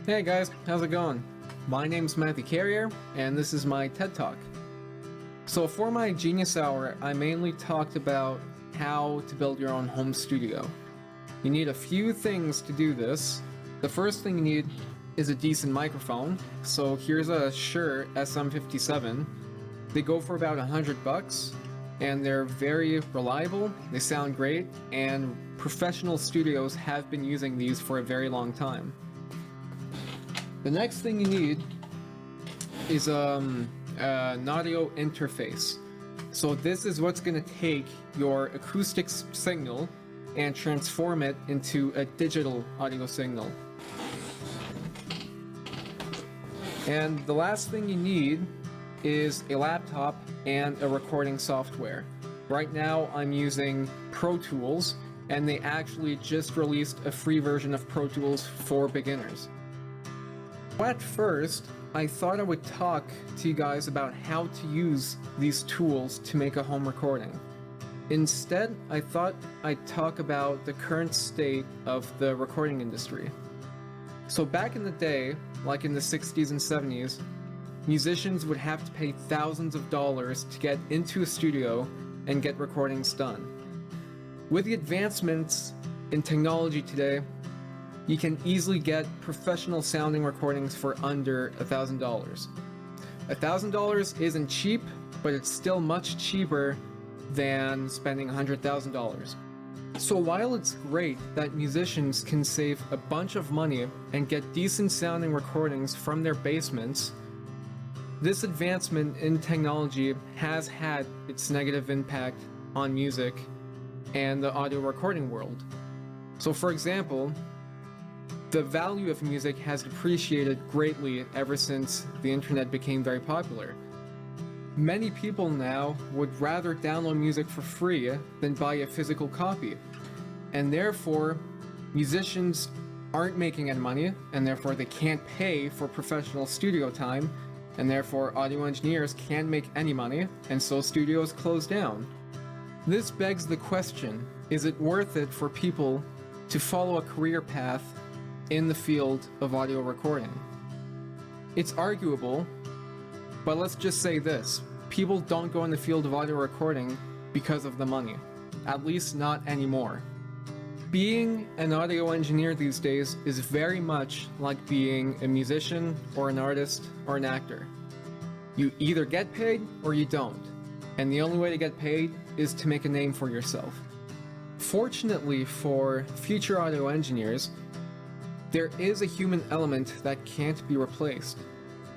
Hey guys, how's it going? My name's Matthew Carrier, and this is my TED Talk. So for my Genius Hour, I mainly talked about how to build your own home studio. You need a few things to do this. The first thing you need is a decent microphone. So here's a Shure SM57. They go for about $100, and they're very reliable, they sound great, and professional studios have been using these for a very long time. The next thing you need is an audio interface. So this is what's going to take your acoustic signal and transform it into a digital audio signal. And the last thing you need is a laptop and a recording software. Right now I'm using Pro Tools, and they actually just released a free version of Pro Tools for beginners. At first, I thought I would talk to you guys about how to use these tools to make a home recording. Instead, I thought I'd talk about the current state of the recording industry. So back in the day, like in the 60s and 70s, musicians would have to pay thousands of dollars to get into a studio and get recordings done. With the advancements in technology today, you can easily get professional sounding recordings for under $1,000. $1,000 isn't cheap, but it's still much cheaper than spending $100,000. So while it's great that musicians can save a bunch of money and get decent sounding recordings from their basements, this advancement in technology has had its negative impact on music and the audio recording world. So for example, the value of music has depreciated greatly ever since the internet became very popular. Many people now would rather download music for free than buy a physical copy. And therefore, musicians aren't making any money, and therefore they can't pay for professional studio time, and therefore audio engineers can't make any money, and so studios close down. This begs the question, is it worth it for people to follow a career path in the field of audio recording? It's arguable, but let's just say this. People don't go in the field of audio recording because of the money. At least not anymore. Being an audio engineer these days is very much like being a musician or an artist or an actor. You either get paid or you don't. And the only way to get paid is to make a name for yourself. Fortunately for future audio engineers, there is a human element that can't be replaced.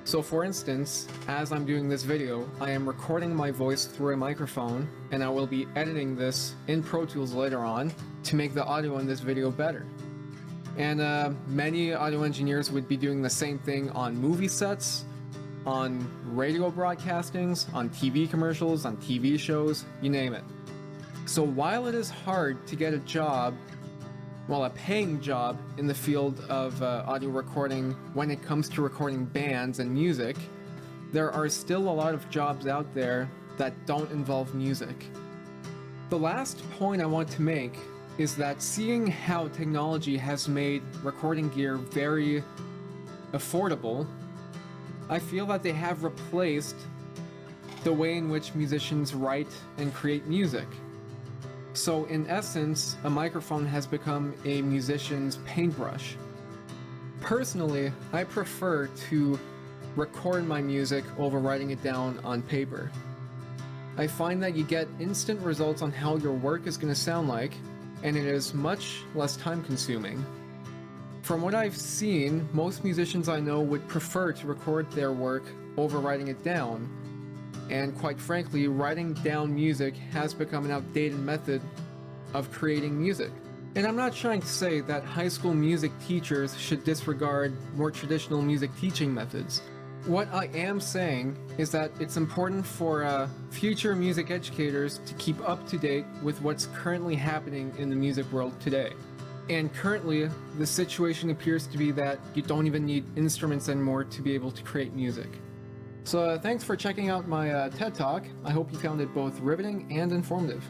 So for instance, as I'm doing this video, I am recording my voice through a microphone, and I will be editing this in Pro Tools later on to make the audio in this video better. And many audio engineers would be doing the same thing on movie sets, on radio broadcastings, on TV commercials, on TV shows, you name it. So while it is hard to get a job, a paying job in the field of audio recording when it comes to recording bands and music, there are still a lot of jobs out there that don't involve music. The last point I want to make is that seeing how technology has made recording gear very affordable, I feel that they have replaced the way in which musicians write and create music. So in essence, a microphone has become a musician's paintbrush. Personally, I prefer to record my music over writing it down on paper. I find that you get instant results on how your work is going to sound like, and it is much less time consuming. From what I've seen, most musicians I know would prefer to record their work over writing it down. And quite frankly, writing down music has become an outdated method of creating music. And I'm not trying to say that high school music teachers should disregard more traditional music teaching methods. What I am saying is that it's important for future music educators to keep up to date with what's currently happening in the music world today. And currently, the situation appears to be that you don't even need instruments anymore to be able to create music. So thanks for checking out my TED Talk. I hope you found it both riveting and informative.